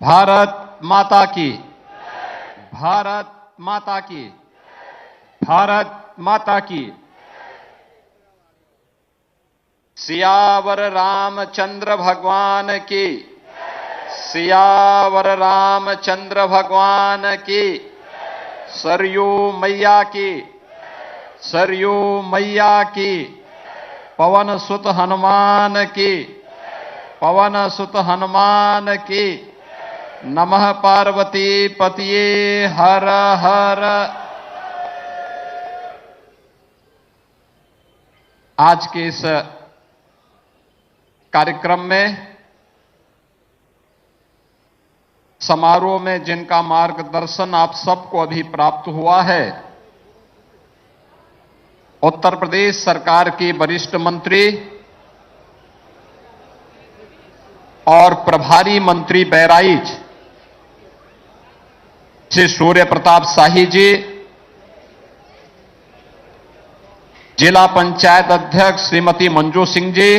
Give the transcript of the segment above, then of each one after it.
भारत माता की, भारत माता की, भारत माता की। सियावर रामचंद्र भगवान की, सियावर रामचंद्र भगवान की। सरयू मैया की, सरयू मैया की। पवन सुत हनुमान की, पवन सुत हनुमान की। नमः पार्वती पतिये हर हर। आज के इस कार्यक्रम में समारोह में जिनका मार्गदर्शन आप सबको अभी प्राप्त हुआ है, उत्तर प्रदेश सरकार के वरिष्ठ मंत्री और प्रभारी मंत्री बहराइच श्री सूर्य प्रताप शाही जी, जिला पंचायत अध्यक्ष श्रीमती मंजू सिंह जी,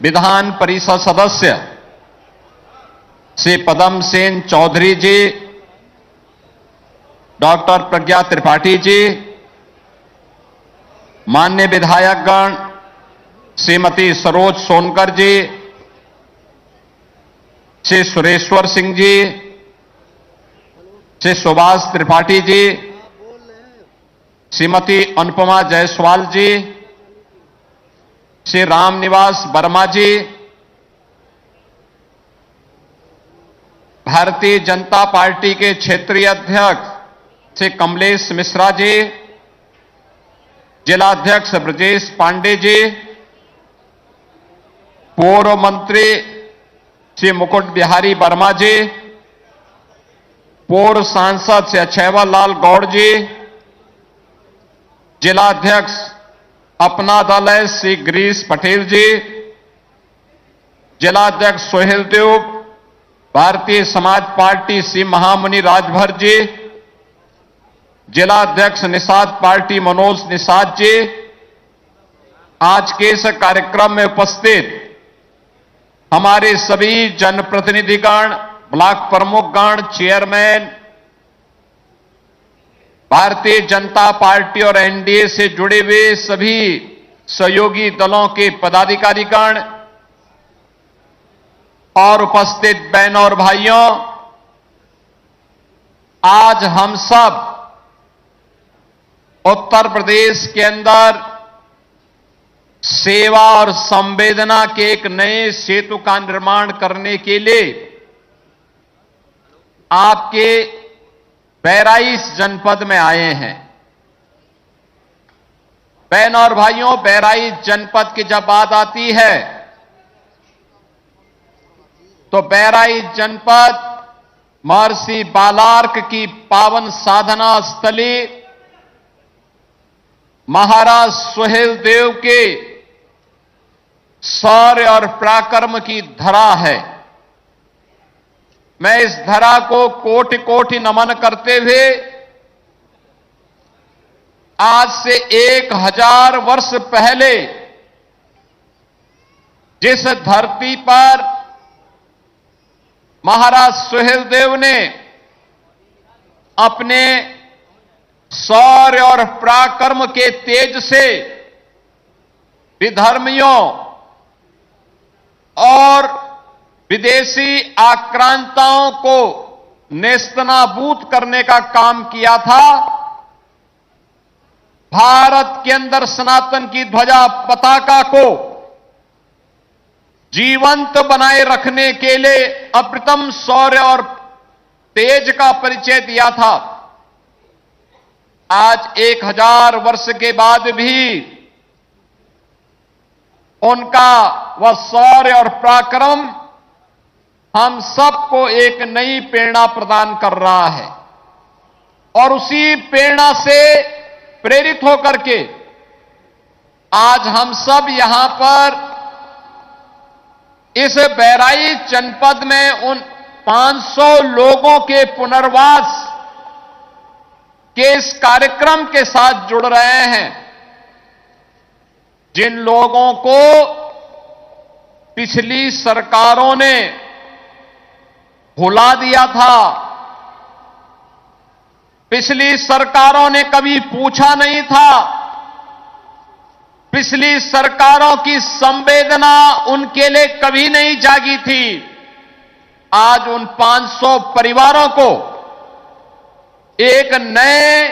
विधान परिषद सदस्य श्री पदम सेन चौधरी जी, डॉक्टर प्रज्ञा त्रिपाठी जी, माननीय विधायकगण श्रीमती सरोज सोनकर जी, श्री सुरेश्वर सिंह जी, श्री सुभाष त्रिपाठी जी, श्रीमती अनुपमा जायसवाल जी, श्री रामनिवास वर्मा जी, भारतीय जनता पार्टी के क्षेत्रीय अध्यक्ष श्री कमलेश मिश्रा जी, जिलाध्यक्ष ब्रजेश पांडे जी, पूर्व मंत्री श्री मुकुट बिहारी वर्मा जी, पूर्व सांसद श्री अक्षयवर लाल गौड़ जी, जिलाध्यक्ष अपना दल है श्री गिरीश पटेल जी, जिलाध्यक्ष सोहेल देव, भारतीय समाज पार्टी श्री महामुनि राजभर जी, जिलाध्यक्ष निषाद पार्टी मनोज निषाद जी। आज के इस कार्यक्रम में उपस्थित हमारे सभी जनप्रतिनिधिगण, block प्रमुखगण, chairman, Bharatiya Janata party और एनडीए से जुड़े हुए सभी सहयोगी दलों के पदाधिकारीगण और उपस्थित बहनों और भाइयों, आज हम सब उत्तर प्रदेश के अंदर सेवा और संवेदना के एक नए सेतु का निर्माण करने के लिए आपके बहराइच जनपद में आए हैं। बहनों और भाइयों, बहराइच जनपद की जब बात आती है तो बहराइच जनपद महर्षि बालार्क की पावन साधना स्थली, महाराज सुहेल देव के शौर्य और पराक्रम की धरा है। मैं इस धरा को कोटि कोटि नमन करते हुए आज से 1000 वर्ष पहले जिस धरती पर महाराज सुहेल देव ने अपने शौर्य और पराक्रम के तेज से विधर्मियों और विदेशी आक्रांताओं को नेस्तनाबूद करने का काम किया था, भारत के अंदर सनातन की ध्वजा पताका को जीवंत बनाए रखने के लिए अप्रतिम शौर्य और तेज का परिचय दिया था। आज 1000 वर्ष के बाद भी उनका वह शौर्य और पराक्रम हम सबको एक नई प्रेरणा प्रदान कर रहा है और उसी प्रेरणा से प्रेरित होकर के आज हम सब यहां पर इस बहराइच जनपद में उन 500 लोगों के पुनर्वास के इस कार्यक्रम के साथ जुड़ रहे हैं, जिन लोगों को पिछली सरकारों ने भुला दिया था। पिछली सरकारों ने कभी पूछा नहीं था। पिछली सरकारों की संवेदना उनके लिए कभी नहीं जागी थी। आज उन 500 परिवारों को एक नए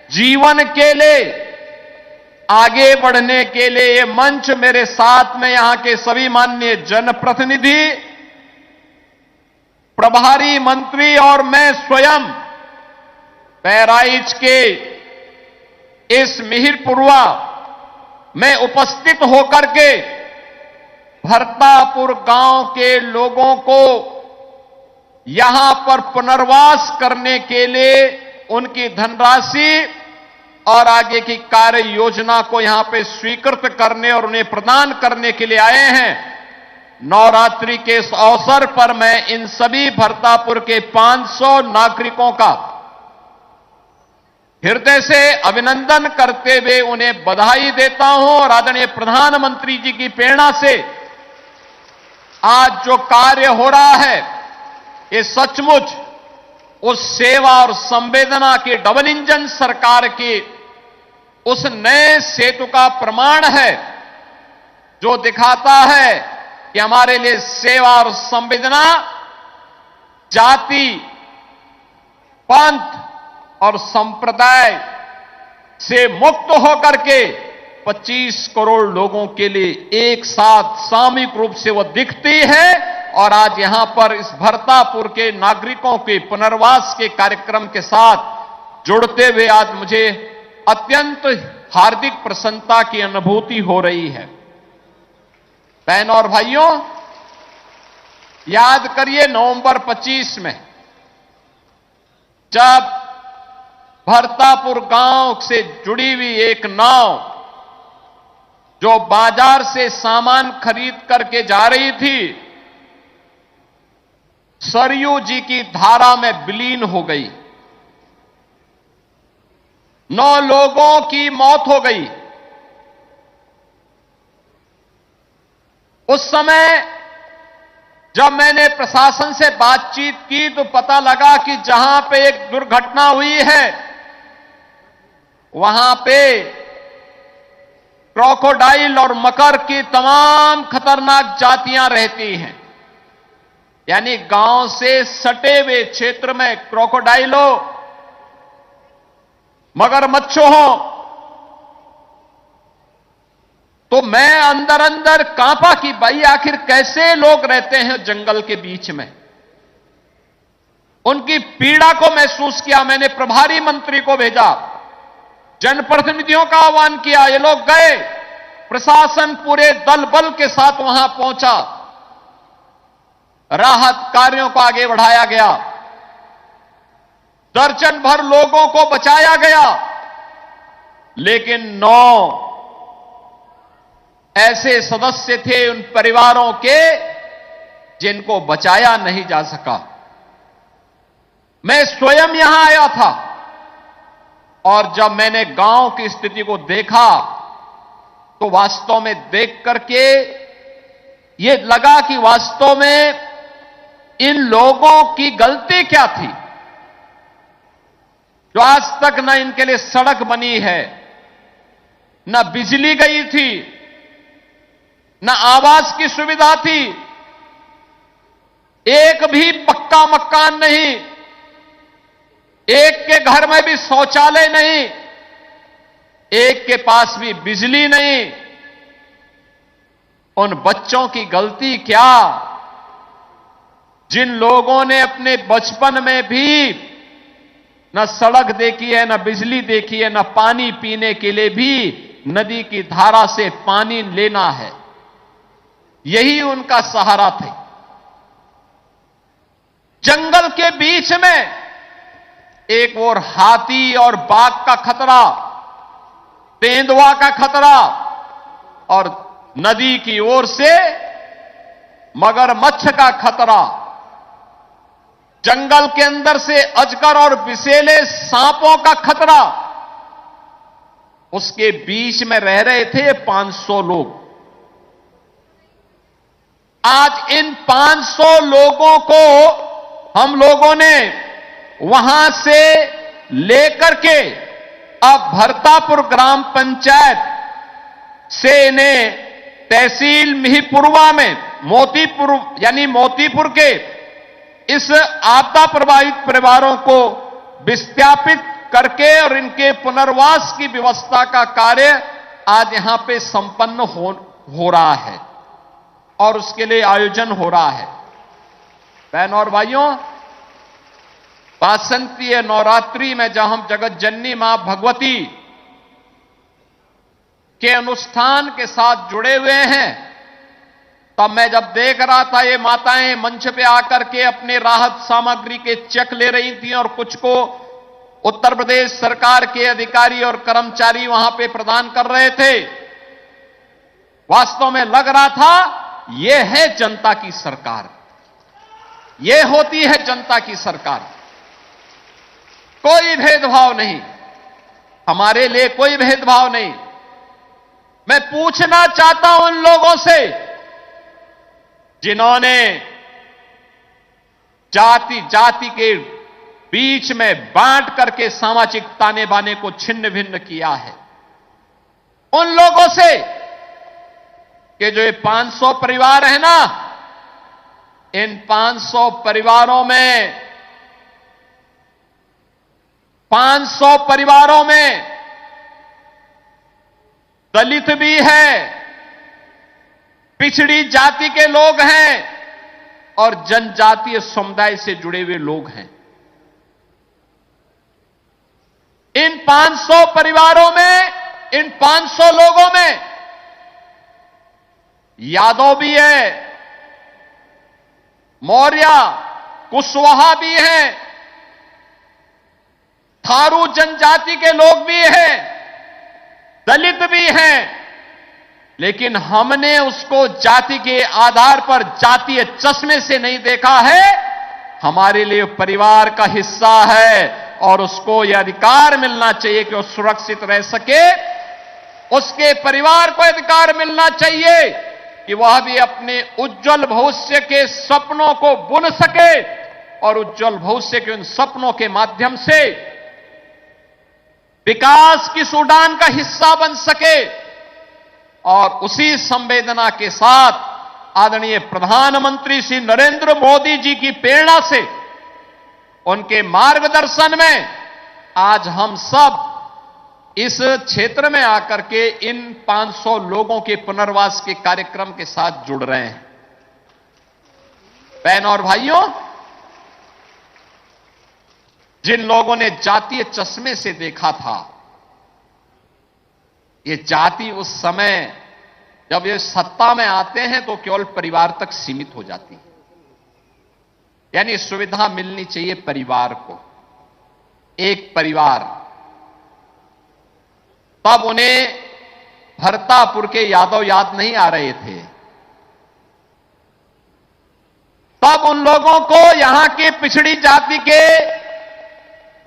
जीवन के लिए, आगे बढ़ने के लिए ये मंच, मेरे साथ में यहां के सभी माननीय जनप्रतिनिधि, प्रभारी मंत्री और मैं स्वयं बहराइच के इस मिहिरपुरवा में उपस्थित होकर के भरतापुर गांव के लोगों को यहां पर पुनर्वास करने के लिए उनकी धनराशि और आगे की कार्य योजना को यहां पे स्वीकृत करने और उन्हें प्रदान करने के लिए आए हैं। नवरात्रि के इस अवसर पर मैं इन सभी भरतापुर के 500 नागरिकों का हृदय से अभिनंदन करते हुए उन्हें बधाई देता हूं और आदरणीय प्रधानमंत्री जी की प्रेरणा से आज जो कार्य हो रहा है, ये सचमुच उस सेवा और संवेदना की डबल इंजन सरकार की उस नए सेतु का प्रमाण है, जो दिखाता है कि हमारे लिए सेवा और संवेदना जाति, पंथ और संप्रदाय से मुक्त होकर के 25 करोड़ लोगों के लिए एक साथ सामूहिक रूप से वह दिखती है। और आज यहां पर इस भरतापुर के नागरिकों के पुनर्वास के कार्यक्रम के साथ जुड़ते हुए आज मुझे अत्यंत हार्दिक प्रसन्नता की अनुभूति हो रही है। बहनों और भाइयों, याद करिए नवंबर 25 में जब भरतापुर गांव से जुड़ी हुई एक नाव जो बाजार से सामान खरीद करके जा रही थी, सरयू जी की धारा में विलीन हो गई। 9 लोगों की मौत हो गई। उस समय जब मैंने प्रशासन से बातचीत की तो पता लगा कि जहां पे एक दुर्घटना हुई है वहां पे क्रोकोडाइल और मकर की तमाम खतरनाक जातियां रहती हैं। यानी गांव से सटे हुए क्षेत्र में क्रोकोडाइल हो, मगरमच्छ हो, तो मैं अंदर अंदर कांपा कि भाई आखिर कैसे लोग रहते हैं जंगल के बीच में। उनकी पीड़ा को महसूस किया। मैंने प्रभारी मंत्री को भेजा, जनप्रतिनिधियों का आह्वान किया, ये लोग गए, प्रशासन पूरे दल बल के साथ वहां पहुंचा, राहत कार्यों को आगे बढ़ाया गया, दर्जन भर लोगों को बचाया गया, लेकिन 9 ऐसे सदस्य थे उन परिवारों के जिनको बचाया नहीं जा सका। मैं स्वयं यहां आया था और जब मैंने गांव की स्थिति को देखा तो वास्तव में देख करके ये लगा कि वास्तव में इन लोगों की गलती क्या थी जो आज तक न इनके लिए सड़क बनी है, न बिजली गई थी, न आवास की सुविधा थी, एक भी पक्का मकान नहीं, एक के घर में भी शौचालय नहीं, एक के पास भी बिजली नहीं। उन बच्चों की गलती क्या, जिन लोगों ने अपने बचपन में भी न सड़क देखी है, न बिजली देखी है, न पानी पीने के लिए भी नदी की धारा से पानी लेना है, यही उनका सहारा थे। जंगल के बीच में एक और हाथी और बाघ का खतरा, तेंदुआ का खतरा, और नदी की ओर से मगरमच्छ का खतरा, जंगल के अंदर से अजगर और विषैले सांपों का खतरा, उसके बीच में रह रहे थे 500 लोग। आज इन 500 लोगों को हम लोगों ने वहां से लेकर के अब भरतापुर ग्राम पंचायत से इन्हें तहसील मिहीपुरवा में मोतीपुर यानी मोतीपुर के इस आपदा प्रभावित परिवारों को विस्थापित करके और इनके पुनर्वास की व्यवस्था का कार्य आज यहां पे संपन्न हो रहा है और उसके लिए आयोजन हो रहा है। बहनों और भाइयों, वासंतीय नवरात्रि में जब हम जगत जननी मां भगवती के अनुष्ठान के साथ जुड़े हुए हैं, तब मैं जब देख रहा था ये माताएं मंच पे आकर के अपने राहत सामग्री के चेक ले रही थी और कुछ को उत्तर प्रदेश सरकार के अधिकारी और कर्मचारी वहां पे प्रदान कर रहे थे, वास्तव में लग रहा था यह है जनता की सरकार, यह होती है जनता की सरकार। कोई भेदभाव नहीं, हमारे लिए कोई भेदभाव नहीं। मैं पूछना चाहता हूं उन लोगों से जिन्होंने जाति जाति के बीच में बांट करके सामाजिक ताने बाने को छिन्न भिन्न किया है, उन लोगों से कि जो ये 500 परिवार है ना, इन 500 परिवारों में 500 परिवारों में दलित भी है, पिछड़ी जाति के लोग हैं और जनजातीय समुदाय से जुड़े हुए लोग हैं। इन 500 परिवारों में, इन 500 लोगों में यादव भी है, मौर्य कुशवाहा भी हैं, थारू जनजाति के लोग भी हैं, दलित भी हैं, लेकिन हमने उसको जाति के आधार पर जातीय चश्मे से नहीं देखा है। हमारे लिए परिवार का हिस्सा है और उसको यह अधिकार मिलना चाहिए कि वो सुरक्षित रह सके। उसके परिवार को अधिकार मिलना चाहिए कि वह भी अपने उज्जवल भविष्य के सपनों को बुन सके और उज्जवल भविष्य के उन सपनों के माध्यम से विकास की इस उड़ान का हिस्सा बन सके। और उसी संवेदना के साथ आदरणीय प्रधानमंत्री श्री नरेंद्र मोदी जी की प्रेरणा से, उनके मार्गदर्शन में आज हम सब इस क्षेत्र में आकर के इन 500 लोगों के पुनर्वास के कार्यक्रम के साथ जुड़ रहे हैं। बहनों और भाइयों, जिन लोगों ने जातीय चश्मे से देखा था, ये जाति उस समय जब ये सत्ता में आते हैं तो केवल परिवार तक सीमित हो जाती है, यानी सुविधा मिलनी चाहिए परिवार को, एक परिवार। तब उन्हें भरतापुर के यादव याद नहीं आ रहे थे, तब उन लोगों को यहां के पिछड़ी जाति के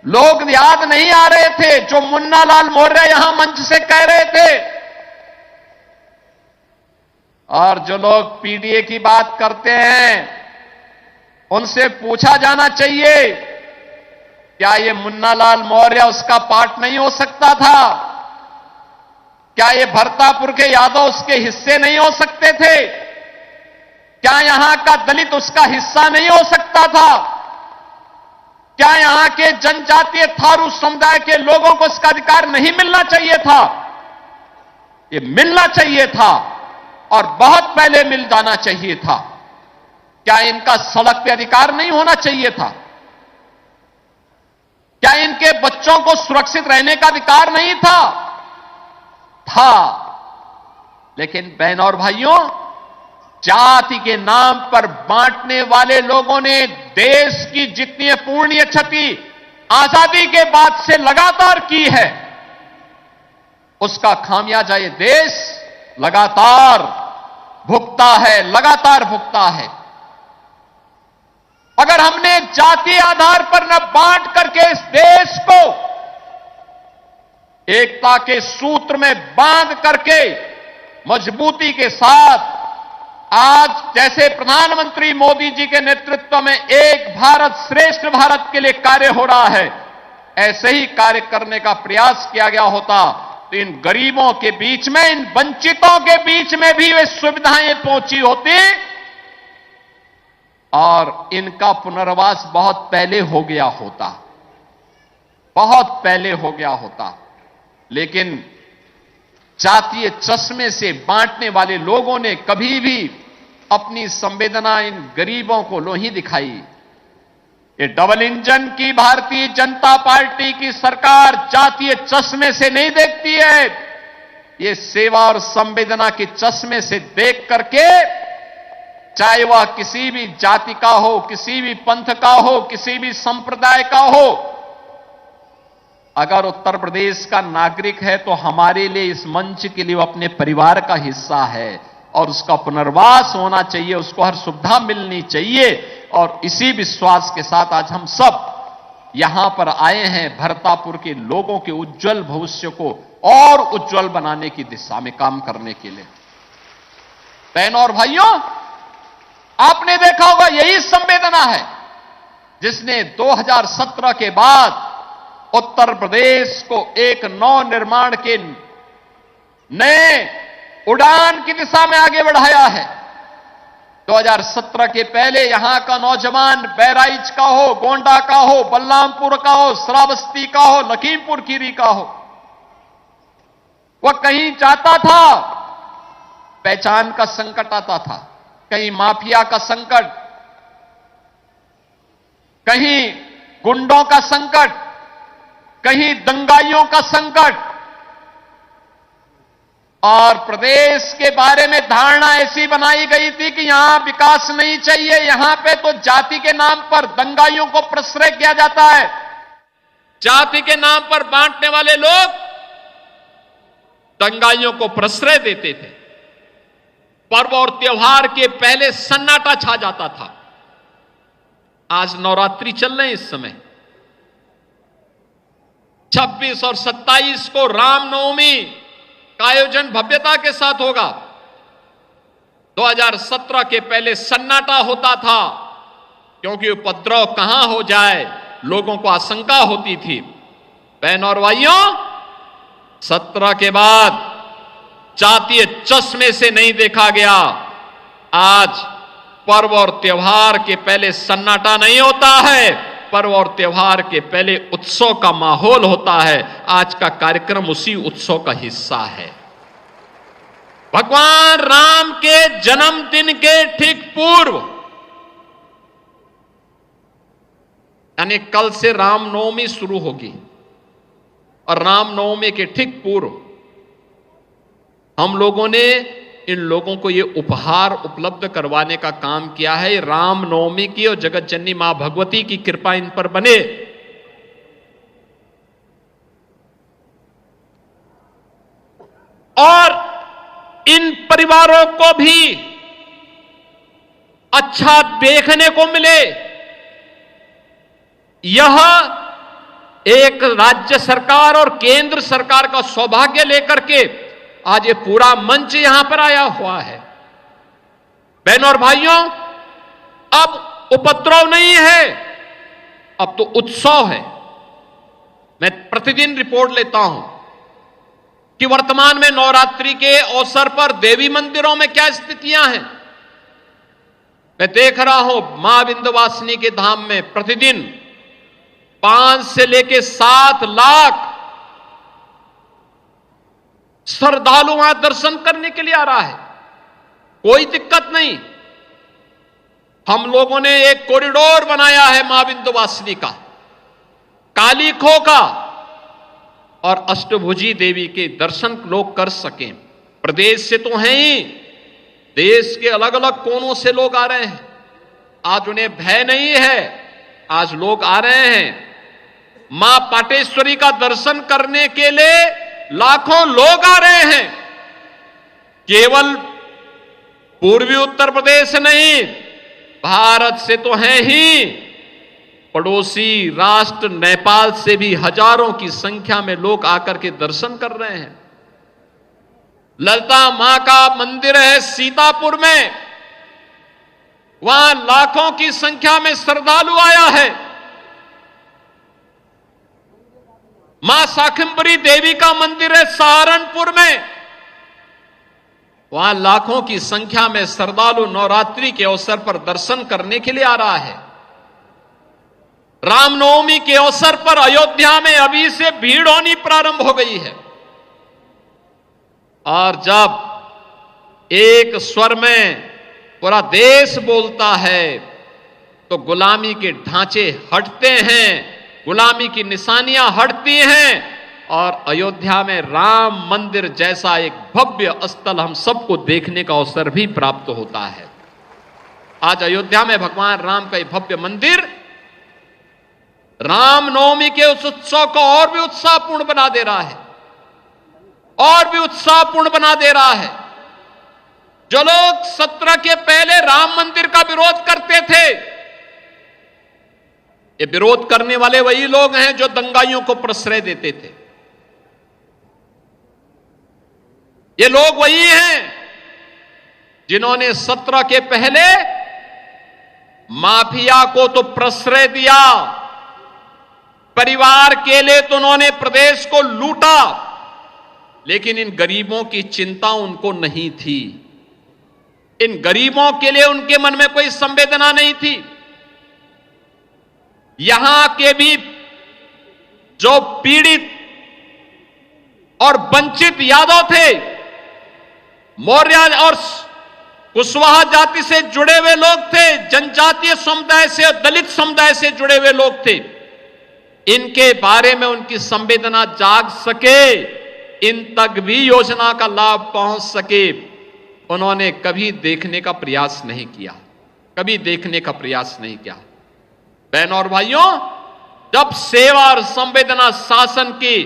लोग याद नहीं आ रहे थे जो मुन्ना लाल मौर्य यहां मंच से कह रहे थे। और जो लोग पीडीए की बात करते हैं उनसे पूछा जाना चाहिए, क्या ये मुन्ना लाल मौर्य उसका पार्ट नहीं हो सकता था? क्या ये भरतापुर के यादव उसके हिस्से नहीं हो सकते थे? क्या यहां का दलित उसका हिस्सा नहीं हो सकता था? क्या यहां के जनजातीय थारू समुदाय के लोगों को इसका अधिकार नहीं मिलना चाहिए था? ये मिलना चाहिए था और बहुत पहले मिल जाना चाहिए था। क्या इनका सड़क पे अधिकार नहीं होना चाहिए था? क्या इनके बच्चों को सुरक्षित रहने का अधिकार नहीं था? था। लेकिन बहनों और भाइयों, जाति के नाम पर बांटने वाले लोगों ने देश की जितनी अपूर्णीय क्षति आजादी के बाद से लगातार की है, उसका खामियाजा ये देश लगातार भुगता है, लगातार भुगता है। अगर हमने जातीय आधार पर न बांट करके इस देश को एकता के सूत्र में बांध करके मजबूती के साथ आज जैसे प्रधानमंत्री मोदी जी के नेतृत्व में एक भारत श्रेष्ठ भारत के लिए कार्य हो रहा है, ऐसे ही कार्य करने का प्रयास किया गया होता तो इन गरीबों के बीच में, इन वंचितों के बीच में भी वे सुविधाएं पहुंची होती और इनका पुनर्वास बहुत पहले हो गया होता, बहुत पहले हो गया होता। लेकिन जातीय चश्मे से बांटने वाले लोगों ने कभी भी अपनी संवेदना इन गरीबों को नहीं दिखाई। ये डबल इंजन की भारतीय जनता पार्टी की सरकार जातीय चश्मे से नहीं देखती है, ये सेवा और संवेदना के चश्मे से देख करके, चाहे वह किसी भी जाति का हो, किसी भी पंथ का हो, किसी भी संप्रदाय का हो, अगर उत्तर प्रदेश का नागरिक है तो हमारे लिए इस मंच के लिए वो अपने परिवार का हिस्सा है और उसका पुनर्वास होना चाहिए, उसको हर सुविधा मिलनी चाहिए। और इसी विश्वास के साथ आज हम सब यहां पर आए हैं भरतापुर के लोगों के उज्जवल भविष्य को और उज्जवल बनाने की दिशा में काम करने के लिए। बहनों और भाइयों, आपने देखा होगा यही संवेदना है जिसने 2017 के बाद उत्तर प्रदेश को एक नव निर्माण के नए उड़ान की दिशा में आगे बढ़ाया है। 2017 के पहले यहां का नौजवान बहराइच का हो, गोंडा का हो, बलरामपुर का हो, श्रावस्ती का हो, लखीमपुर खीरी का हो, वह कहीं जाता था, पहचान का संकट आता था, कहीं माफिया का संकट, कहीं गुंडों का संकट, कहीं दंगाइयों का संकट, और प्रदेश के बारे में धारणा ऐसी बनाई गई थी कि यहां विकास नहीं चाहिए, यहां पे तो जाति के नाम पर दंगाइयों को प्रश्रय किया जाता है। जाति के नाम पर बांटने वाले लोग दंगाइयों को प्रश्रय देते थे। पर्व और त्योहार के पहले सन्नाटा छा जाता था। आज नवरात्रि चल रहे हैं इस समय, 26 और 27 को रामनवमी का आयोजन भव्यता के साथ होगा। 2017 के पहले सन्नाटा होता था क्योंकि उपद्रव कहां हो जाए लोगों को आशंका होती थी। बहनों और भाइयों, 17 के बाद जातीय चश्मे से नहीं देखा गया। आज पर्व और त्योहार के पहले सन्नाटा नहीं होता है, पर्व और त्योहार के पहले उत्सव का माहौल होता है। आज का कार्यक्रम उसी उत्सव का हिस्सा है। भगवान राम के जन्मदिन के ठीक पूर्व, यानी कल से रामनवमी शुरू होगी और रामनवमी के ठीक पूर्व हम लोगों ने इन लोगों को यह उपहार उपलब्ध करवाने का काम किया है। रामनवमी की और जगत जननी मां भगवती की कृपा इन पर बने। और इन परिवारों को भी अच्छा देखने को मिले, यह एक राज्य सरकार और केंद्र सरकार का सौभाग्य लेकर के आज ये पूरा मंच यहां पर आया हुआ है। बहनों और भाइयों, अब उपद्रव नहीं है, अब तो उत्सव है। मैं प्रतिदिन रिपोर्ट लेता हूं कि वर्तमान में नवरात्रि के अवसर पर देवी मंदिरों में क्या स्थितियां हैं। मैं देख रहा हूं मां विंध्यवासिनी के धाम में प्रतिदिन 5 से लेकर 7 लाख श्रद्धालु वहां दर्शन करने के लिए आ रहा है, कोई दिक्कत नहीं। हम लोगों ने एक कॉरिडोर बनाया है मां विंध्यवासिनी का, काली खो का, और अष्टभुजी देवी के दर्शन लोग कर सकें। प्रदेश से तो हैं ही, देश के अलग अलग कोनों से लोग आ रहे हैं। आज उन्हें भय नहीं है, आज लोग आ रहे हैं। मां पाटेश्वरी का दर्शन करने के लिए लाखों लोग आ रहे हैं। केवल पूर्वी उत्तर प्रदेश नहीं, भारत से तो हैं ही, पड़ोसी राष्ट्र नेपाल से भी हजारों की संख्या में लोग आकर के दर्शन कर रहे हैं। ललिता मां का मंदिर है सीतापुर में, वहां लाखों की संख्या में श्रद्धालु आया है। मां शाकंभरी देवी का मंदिर है सहारनपुर में, वहां लाखों की संख्या में श्रद्धालु नवरात्रि के अवसर पर दर्शन करने के लिए आ रहा है। रामनवमी के अवसर पर अयोध्या में अभी से भीड़ होनी प्रारंभ हो गई है। और जब एक स्वर में पूरा देश बोलता है तो गुलामी के ढांचे हटते हैं, गुलामी की निशानियां हटती हैं और अयोध्या में राम मंदिर जैसा एक भव्य स्थल हम सबको देखने का अवसर भी प्राप्त होता है। आज अयोध्या में भगवान राम का एक भव्य मंदिर रामनवमी के उस उत्सव को और भी उत्साहपूर्ण बना दे रहा है, और भी उत्साहपूर्ण बना दे रहा है। जो लोग 17 के पहले राम मंदिर का विरोध करते थे, ये विरोध करने वाले वही लोग हैं जो दंगाइयों को प्रश्रय देते थे। ये लोग वही हैं जिन्होंने 17 के पहले माफिया को तो प्रश्रय दिया, परिवार के लिए तो उन्होंने प्रदेश को लूटा, लेकिन इन गरीबों की चिंता उनको नहीं थी। इन गरीबों के लिए उनके मन में कोई संवेदना नहीं थी। यहां के भी जो पीड़ित और वंचित यादव थे, मौर्य और कुशवाहा जाति से जुड़े हुए लोग थे, जनजातीय समुदाय से, दलित समुदाय से जुड़े हुए लोग थे, इनके बारे में उनकी संवेदना जाग सके, इन तक भी योजना का लाभ पहुंच सके, उन्होंने कभी देखने का प्रयास नहीं किया, कभी देखने का प्रयास नहीं किया। बहनों और भाइयों, जब सेवा और संवेदना शासन की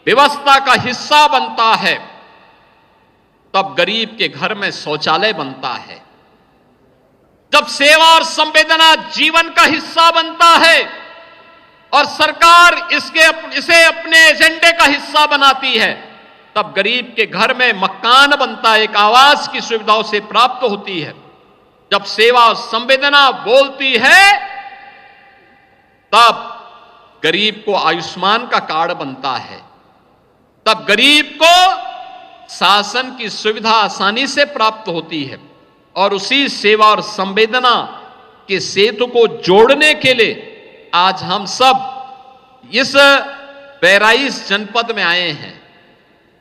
व्यवस्था का हिस्सा बनता है, तब गरीब के घर में शौचालय बनता है। जब सेवा और संवेदना जीवन का हिस्सा बनता है और सरकार इसे अपने एजेंडे का हिस्सा बनाती है, तब गरीब के घर में मकान बनता है, एक आवास की सुविधाओं से प्राप्त होती है। जब सेवा और संवेदना बोलती है, तब गरीब को आयुष्मान का कार्ड बनता है, तब गरीब को शासन की सुविधा आसानी से प्राप्त होती है। और उसी सेवा और संवेदना के सेतु को जोड़ने के लिए आज हम सब इस बहराइच जनपद में आए हैं।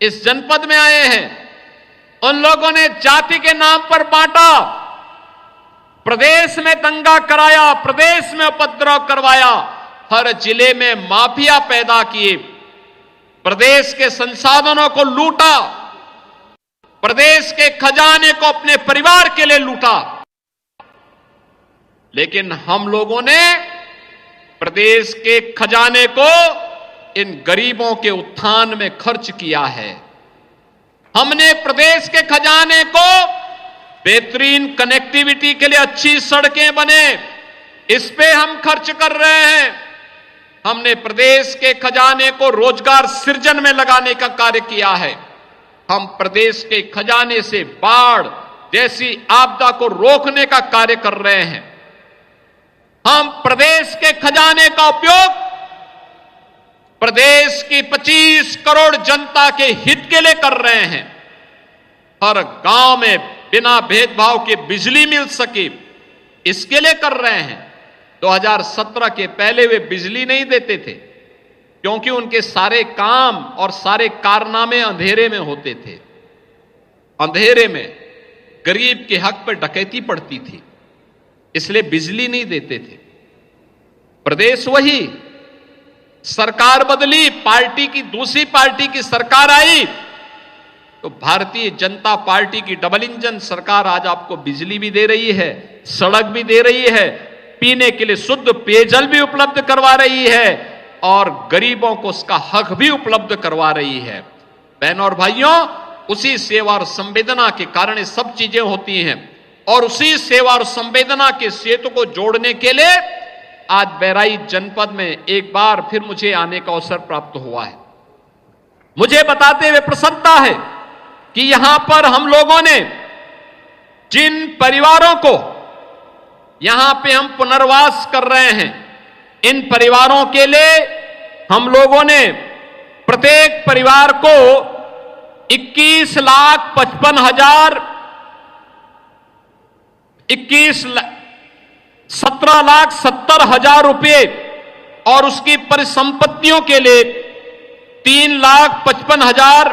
इस जनपद में आए हैं, उन लोगों ने जाति के नाम पर बांटा, प्रदेश में दंगा कराया, प्रदेश में उपद्रव करवाया, हर जिले में माफिया पैदा किए, प्रदेश के संसाधनों को लूटा, प्रदेश के खजाने को अपने परिवार के लिए लूटा। लेकिन हम लोगों ने प्रदेश के खजाने को इन गरीबों के उत्थान में खर्च किया है। हमने प्रदेश के खजाने को बेहतरीन कनेक्टिविटी के लिए अच्छी सड़कें बने, इस पे हम खर्च कर रहे हैं। हमने प्रदेश के खजाने को रोजगार सृजन में लगाने का कार्य किया है। हम प्रदेश के खजाने से बाढ़ जैसी आपदा को रोकने का कार्य कर रहे हैं। हम प्रदेश के खजाने का उपयोग प्रदेश की 25 करोड़ जनता के हित के लिए कर रहे हैं। हर गांव में बिना भेदभाव के बिजली मिल सके, इसके लिए कर रहे हैं। 2017 के पहले वे बिजली नहीं देते थे, क्योंकि उनके सारे काम और सारे कारनामे अंधेरे में होते थे। अंधेरे में गरीब के हक पर डकैती पड़ती थी, इसलिए बिजली नहीं देते थे। प्रदेश वही, सरकार बदली, पार्टी की दूसरी पार्टी की सरकार आई, तो भारतीय जनता पार्टी की डबल इंजन सरकार आज आपको बिजली भी दे रही है, सड़क भी दे रही है, पीने के लिए शुद्ध पेयजल भी उपलब्ध करवा रही है और गरीबों को उसका हक भी उपलब्ध करवा रही है। बहनों और भाइयों, उसी सेवा और संवेदना के कारण ये सब चीजें होती हैं और उसी सेवा और संवेदना के सेतु को जोड़ने के लिए आज बहराइच जनपद में एक बार फिर मुझे आने का अवसर प्राप्त हुआ है। मुझे बताते हुए प्रसन्नता है कि यहां पर हम लोगों ने जिन परिवारों को यहां पे हम पुनर्वास कर रहे हैं। इन परिवारों के लिए हम लोगों ने प्रत्येक परिवार को 17,70,000 रुपए और उसकी परिसंपत्तियों के लिए 3,55,000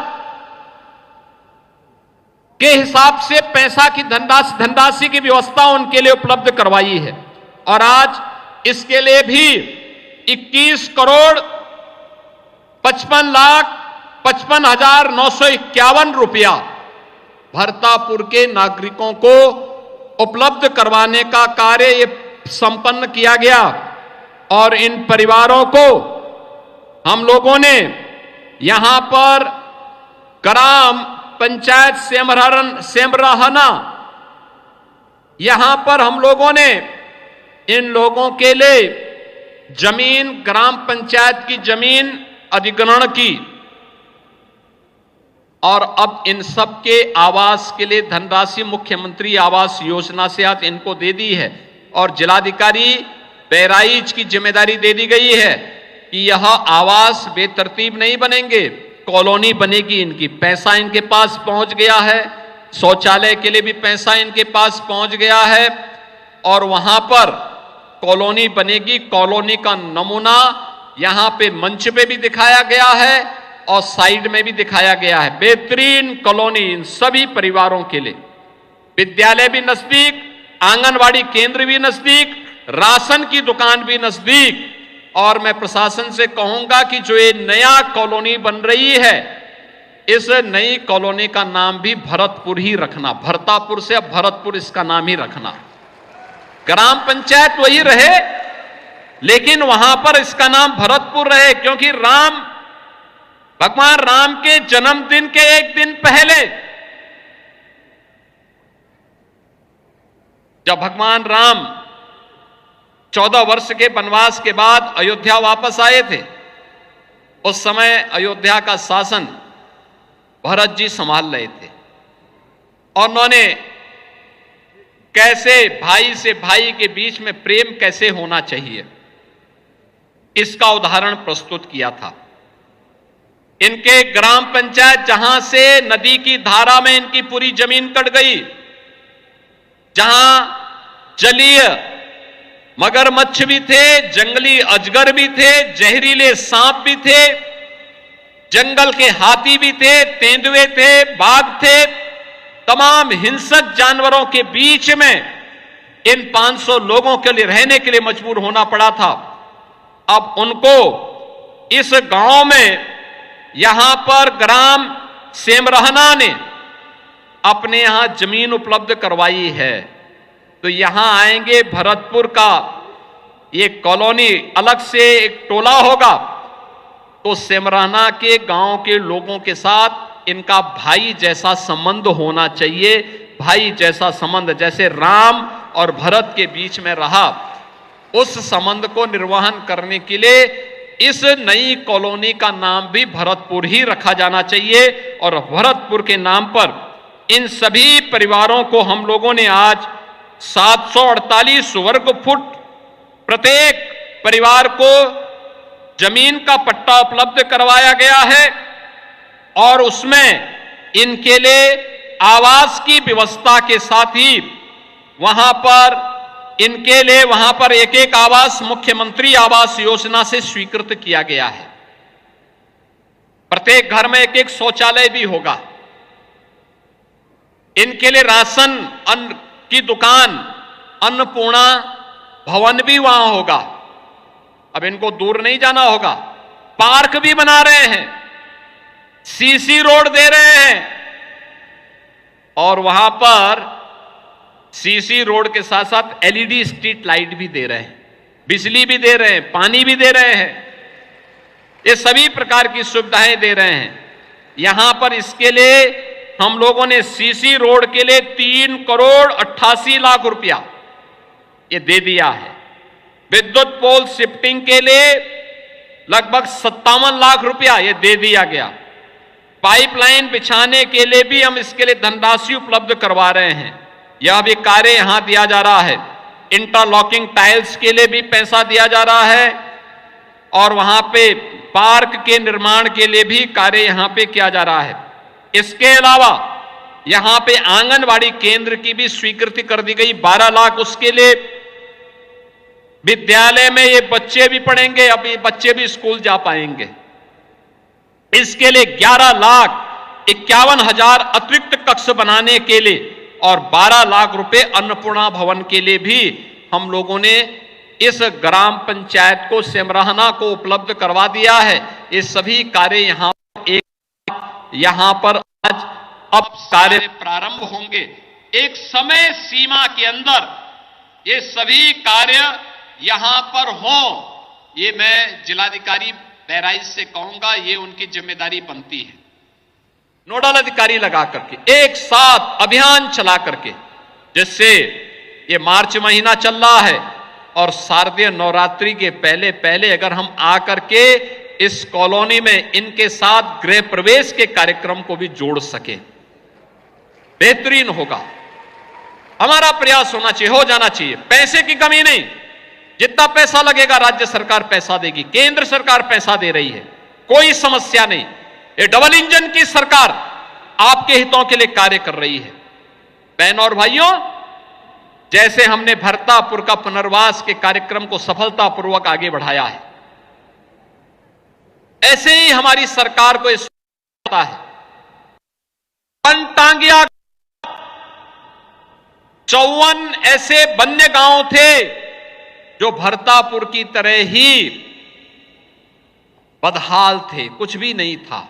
के हिसाब से पैसा की धनराशि की व्यवस्था उनके लिए उपलब्ध करवाई है। और आज इसके लिए भी 21,55,951 रुपया भरतापुर के नागरिकों को उपलब्ध करवाने का कार्य ये संपन्न किया गया। और इन परिवारों को हम लोगों ने यहां पर ग्राम पंचायत सेमरहना, यहां पर हम लोगों ने इन लोगों के लिए जमीन, ग्राम पंचायत की जमीन अधिग्रहण की और अब इन सब के आवास के लिए धनराशि मुख्यमंत्री आवास योजना से आज इनको दे दी है। और जिलाधिकारी बहराइच की जिम्मेदारी दे दी गई है कि यह आवास बेतरतीब नहीं बनेंगे, कॉलोनी बनेगी। इनकी पैसा इनके पास पहुंच गया है, शौचालय के लिए भी पैसा इनके पास पहुंच गया है और वहां पर कॉलोनी बनेगी। कॉलोनी का नमूना यहां पे मंच पे भी दिखाया गया है और साइड में भी दिखाया गया है। बेहतरीन कॉलोनी इन सभी परिवारों के लिए। विद्यालय भी नजदीक, आंगनवाड़ी केंद्र भी नजदीक, राशन की दुकान भी नजदीक। और मैं प्रशासन से कहूंगा कि जो ये नया कॉलोनी बन रही है, इस नई कॉलोनी का नाम भी भरतपुर ही रखना। भरतापुर से अब भरतपुर इसका नाम ही रखना। ग्राम पंचायत वही रहे लेकिन वहां पर इसका नाम भरतपुर रहे, क्योंकि भगवान राम के जन्मदिन के एक दिन पहले जब भगवान राम 14 वर्ष के वनवास के बाद अयोध्या वापस आए थे, उस समय अयोध्या का शासन भरत जी संभाल रहे थे और उन्होंने कैसे भाई से भाई के बीच में प्रेम कैसे होना चाहिए इसका उदाहरण प्रस्तुत किया था। इनके ग्राम पंचायत जहां से नदी की धारा में इनकी पूरी जमीन कट गई, जहां जलीय मगरमच्छ भी थे, जंगली अजगर भी थे, जहरीले सांप भी थे, जंगल के हाथी भी थे, तेंदुए थे, बाघ थे, तमाम हिंसक जानवरों के बीच में इन 500 लोगों के लिए रहने के लिए मजबूर होना पड़ा था। अब उनको इस गांव में यहां पर ग्राम सेमरहना ने अपने यहां जमीन उपलब्ध करवाई है। तो यहां आएंगे, भरतपुर का ये कॉलोनी अलग से एक टोला होगा, तो सेमरहना के गांव के लोगों के साथ इनका भाई जैसा संबंध होना चाहिए। भाई जैसा संबंध जैसे राम और भरत के बीच में रहा, उस संबंध को निर्वहन करने के लिए इस नई कॉलोनी का नाम भी भरतपुर ही रखा जाना चाहिए। और भरतपुर के नाम पर इन सभी परिवारों को हम लोगों ने आज 748 वर्ग फुट प्रत्येक परिवार को जमीन का पट्टा उपलब्ध करवाया गया है और उसमें इनके लिए आवास की व्यवस्था के साथ ही वहां पर इनके लिए वहां पर एक एक आवास मुख्यमंत्री आवास योजना से स्वीकृत किया गया है। प्रत्येक घर में एक एक शौचालय भी होगा। इनके लिए राशन अन्न की दुकान, अन्नपूर्णा भवन भी वहां होगा। अब इनको दूर नहीं जाना होगा। पार्क भी बना रहे हैं, सीसी रोड दे रहे हैं और वहां पर सीसी रोड के साथ साथ एलईडी स्ट्रीट लाइट भी दे रहे हैं, बिजली भी दे रहे हैं, पानी भी दे रहे हैं। ये सभी प्रकार की सुविधाएं दे रहे हैं। यहां पर इसके लिए हम लोगों ने सीसी रोड के लिए 3,88,00,000 रुपया ये दे दिया है। विद्युत पोल शिफ्टिंग के लिए लगभग 57 लाख रुपया ये दे दिया गया। पाइपलाइन बिछाने के लिए भी हम इसके लिए धनराशि उपलब्ध करवा रहे हैं। यह भी कार्य यहां दिया जा रहा है। इंटरलॉकिंग टाइल्स के लिए भी पैसा दिया जा रहा है और वहां पे पार्क के निर्माण के लिए भी कार्य यहां पे किया जा रहा है। इसके अलावा यहां पे आंगनवाड़ी केंद्र की भी स्वीकृति कर दी गई, 12 लाख उसके लिए। विद्यालय में ये बच्चे भी पढ़ेंगे, अब ये बच्चे भी स्कूल जा पाएंगे। इसके लिए 11,51,000 अतिरिक्त कक्ष बनाने के लिए और 12 लाख रुपए अन्नपूर्णा भवन के लिए भी हम लोगों ने इस ग्राम पंचायत को, सिमराहना को उपलब्ध करवा दिया है। ये सभी कार्य यहां पर आज अब कार्य प्रारंभ होंगे। एक समय सीमा के अंदर ये सभी कार्य यहां पर हों, ये मैं जिलाधिकारी बहराइच से कहूंगा, ये उनकी जिम्मेदारी बनती है। नोडल अधिकारी लगा करके एक साथ अभियान चला करके, जिससे ये मार्च महीना चल रहा है और शारदीय नवरात्रि के पहले पहले अगर हम आकर के इस कॉलोनी में इनके साथ गृह प्रवेश के कार्यक्रम को भी जोड़ सके, बेहतरीन होगा। हमारा प्रयास होना चाहिए, हो जाना चाहिए। पैसे की कमी नहीं, जितना पैसा लगेगा राज्य सरकार पैसा देगी, केंद्र सरकार पैसा दे रही है, कोई समस्या नहीं। ये डबल इंजन की सरकार आपके हितों के लिए कार्य कर रही है। बहनों और भाइयों, जैसे हमने भरतापुर का पुनर्वास के कार्यक्रम को सफलतापूर्वक आगे बढ़ाया है, ऐसे ही हमारी सरकार को इस पता है। बनटांगिया 54 ऐसे वन्य गांव थे जो भरतापुर की तरह ही बदहाल थे, कुछ भी नहीं था,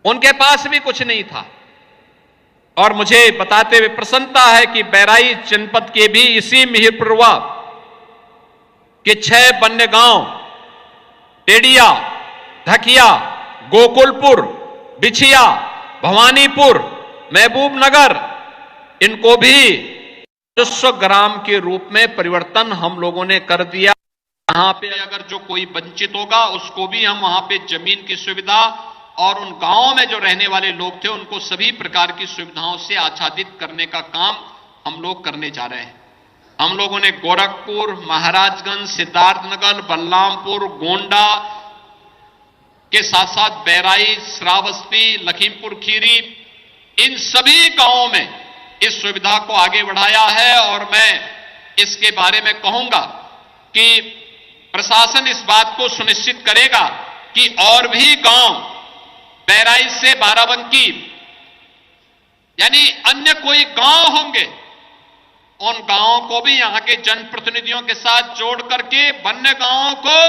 उनके पास भी कुछ नहीं था। और मुझे बताते हुए प्रसन्नता है कि बहराइच जनपद के भी इसी मिहिरपुरवा के 6 वन्य गांव, टेडिया, धकिया, गोकुलपुर, बिछिया, भवानीपुर, महबूब नगर, इनको भी राजस्व ग्राम के रूप में परिवर्तन हम लोगों ने कर दिया। यहां पे अगर जो कोई वंचित होगा उसको भी हम वहां पे जमीन की सुविधा और उन गांवों में जो रहने वाले लोग थे उनको सभी प्रकार की सुविधाओं से आच्छादित करने का काम हम लोग करने जा रहे हैं। हम लोगों ने गोरखपुर, महाराजगंज, सिद्धार्थनगर, बलरामपुर, गोंडा के साथ साथ बहराइच, श्रावस्ती, लखीमपुर खीरी, इन सभी गांवों में इस सुविधा को आगे बढ़ाया है। और मैं इसके बारे में कहूंगा कि प्रशासन इस बात को सुनिश्चित करेगा कि और भी गांव बहराइच से बाराबंकी यानी अन्य कोई गांव होंगे, उन गांवों को भी यहां के जनप्रतिनिधियों के साथ जोड़ करके वन्य गांवों को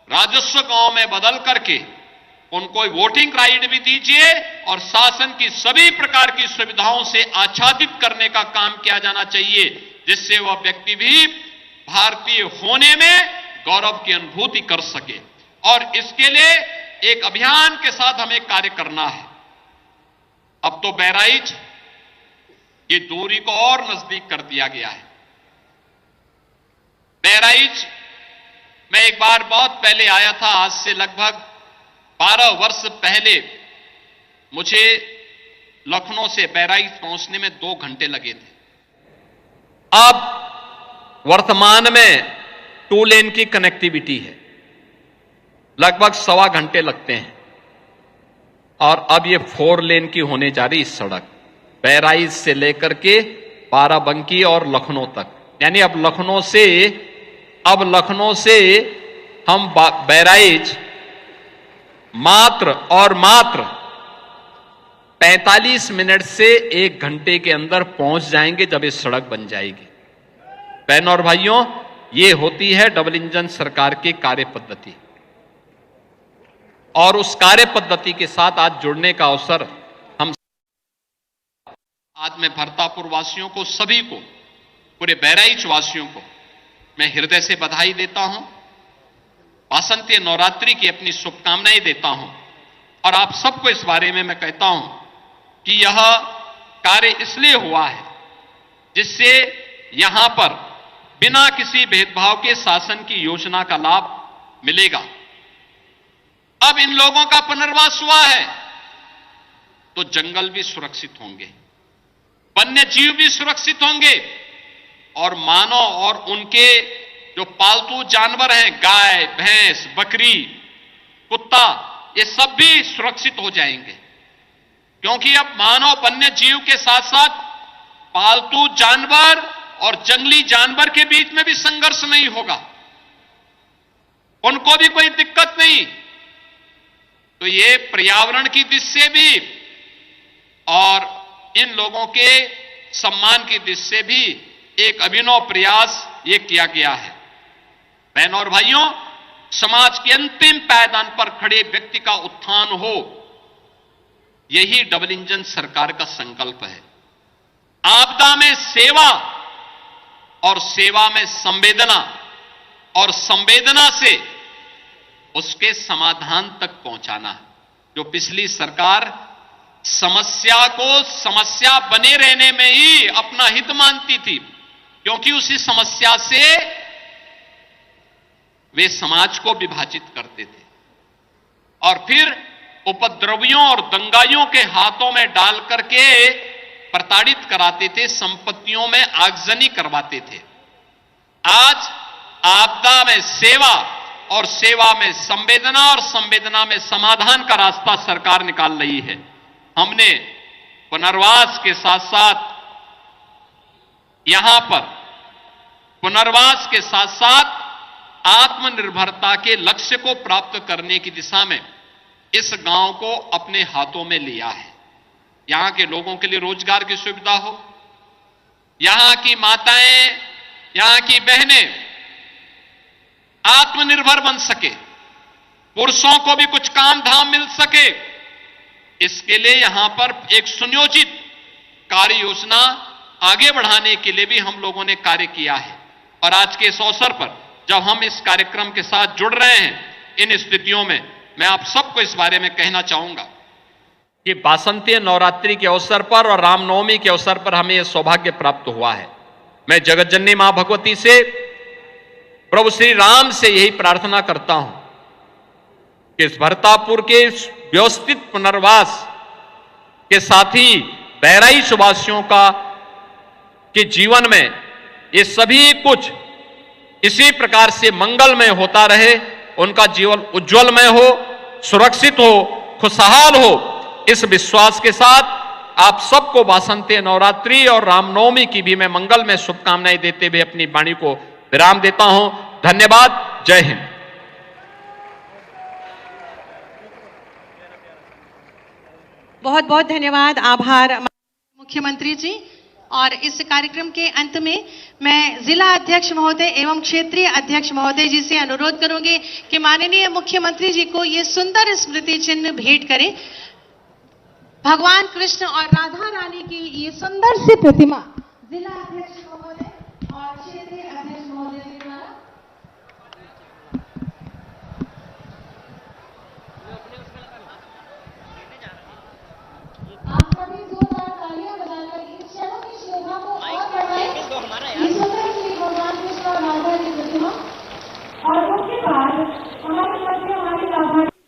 राजस्व गांव में बदल करके उनको वोटिंग राइट भी दीजिए और शासन की सभी प्रकार की सुविधाओं से आच्छादित करने का काम किया जाना चाहिए, जिससे वह व्यक्ति भी भारतीय होने में गौरव की अनुभूति कर सके। और इसके लिए एक अभियान के साथ हमें कार्य करना है। अब तो बहराइच की दूरी को और नजदीक कर दिया गया है। बहराइच मैं एक बार बहुत पहले आया था, आज से लगभग 12 वर्ष पहले मुझे लखनऊ से बहराइच पहुंचने में 2 घंटे लगे थे। अब वर्तमान में 2 लेन की कनेक्टिविटी है, लगभग 1.25 घंटे लगते हैं। और अब ये 4 लेन की होने जा रही इस सड़क, बहराइच से लेकर के बाराबंकी और लखनऊ तक। यानी अब लखनऊ से हम बहराइच मात्र 45 मिनट से 1 घंटे के अंदर पहुंच जाएंगे जब ये सड़क बन जाएगी। बहनों और भाइयों, ये होती है डबल इंजन सरकार की कार्य पद्धति। और उस कार्य पद्धति के साथ आज जुड़ने का अवसर हम आज मैं भरतापुर वासियों को, सभी को, पूरे बहराइच वासियों को मैं हृदय से बधाई देता हूं, वासंतीय नवरात्रि की अपनी शुभकामनाएं देता हूं। और आप सबको इस बारे में मैं कहता हूं कि यह कार्य इसलिए हुआ है जिससे यहां पर बिना किसी भेदभाव के शासन की योजना का लाभ मिलेगा। अब इन लोगों का पुनर्वास हुआ है तो जंगल भी सुरक्षित होंगे, वन्य जीव भी सुरक्षित होंगे, और मानव और उनके जो पालतू जानवर हैं, गाय, भैंस, बकरी, कुत्ता, ये सब भी सुरक्षित हो जाएंगे, क्योंकि अब मानव वन्य जीव के साथ साथ पालतू जानवर और जंगली जानवर के बीच में भी संघर्ष नहीं होगा, उनको भी कोई दिक्कत नहीं। तो ये पर्यावरण की दृष्टि से भी और इन लोगों के सम्मान की दृष्टि से भी एक अभिनव प्रयास ये किया गया है। बहनों और भाइयों, समाज के अंतिम पायदान पर खड़े व्यक्ति का उत्थान हो, यही डबल इंजन सरकार का संकल्प है। आपदा में सेवा और सेवा में संवेदना और संवेदना से उसके समाधान तक पहुंचाना है। जो पिछली सरकार समस्या को समस्या बने रहने में ही अपना हित मानती थी, क्योंकि उसी समस्या से वे समाज को विभाजित करते थे और फिर उपद्रवियों और दंगाइयों के हाथों में डाल करके प्रताड़ित कराते थे, संपत्तियों में आगजनी करवाते थे। आज आपदा में सेवा और सेवा में संवेदना और संवेदना में समाधान का रास्ता सरकार निकाल रही है। हमने पुनर्वास के साथ साथ यहां पर पुनर्वास के साथ साथ आत्मनिर्भरता के लक्ष्य को प्राप्त करने की दिशा में इस गांव को अपने हाथों में लिया है। यहां के लोगों के लिए रोजगार की सुविधा हो, यहां की माताएं, यहां की बहनें आत्मनिर्भर बन सके, पुरुषों को भी कुछ काम धाम मिल सके, इसके लिए यहां पर एक सुनियोजित कार्य योजना आगे बढ़ाने के लिए भी हम लोगों ने कार्य किया है। और आज के इस अवसर पर जब हम इस कार्यक्रम के साथ जुड़ रहे हैं, इन स्थितियों में मैं आप सबको इस बारे में कहना चाहूंगा कि वासंती नवरात्रि के अवसर पर और रामनवमी के अवसर पर हमें यह सौभाग्य प्राप्त हुआ है। मैं जगतजननी मां भगवती से, प्रभु श्री राम से यही प्रार्थना करता हूं कि इस भरतापुर के व्यवस्थित पुनर्वास के साथ ही बहराइच वासियों का के जीवन में ये सभी कुछ इसी प्रकार से मंगलमय होता रहे, उनका जीवन उज्जवलमय हो, सुरक्षित हो, खुशहाल हो। इस विश्वास के साथ आप सबको वासंती नवरात्रि और रामनवमी की भी मैं मंगल में शुभकामनाएं देते हुए अपनी वाणी को विराम देता हूं। धन्यवाद। जय हिंद। बहुत बहुत धन्यवाद, आभार मुख्यमंत्री जी। और इस कार्यक्रम के अंत में मैं जिला अध्यक्ष महोदय एवं क्षेत्रीय अध्यक्ष महोदय जी से अनुरोध करूंगी कि माननीय मुख्यमंत्री जी को ये सुंदर स्मृति चिन्ह भेंट करें। भगवान कृष्ण और राधा रानी की ये सुंदर सी प्रतिमा जिला अध्यक्ष महोदय और क्षेत्रीय अध्यक्ष महोदय जी द्वारा आप सभी जोरदार तालियां बजाकर इन क्षणों की शोभा को और बढ़ाएं। ये सुंदर श्री भगवान कृष्ण और राधा की प्रतिमा और उसके बाद हमारे मध्य हमारी लाभार्थी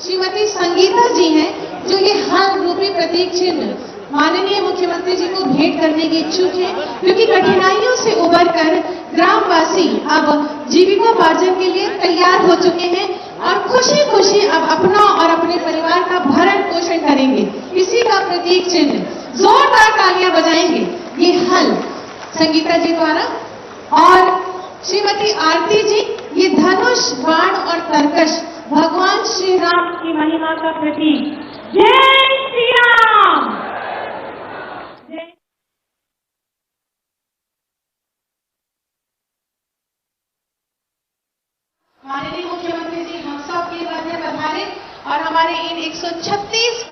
श्रीमती संगीता जी हैं, जो ये हर रूपी प्रतीक चिन्ह माननीय मुख्यमंत्री जी को भेंट करने के इच्छुक हैं, क्योंकि कठिनाइयों से उबरकर ग्रामवासी अब जीविकोपार्जन के लिए तैयार हो चुके हैं और खुशी खुशी अब अपना और अपने परिवार का भरण पोषण करेंगे। इसी का प्रतीक चिन्ह जोरदार तालियां बजाएंगे ये हल संगीता जी द्वारा। और श्रीमती आरती जी, ये धनुष, बाण और तरकश भगवान श्री राम की महिमा का प्रतीक। जय श्री राम। माननीय मुख्यमंत्री जी हम सब के मध्य पधारे और हमारे इन 136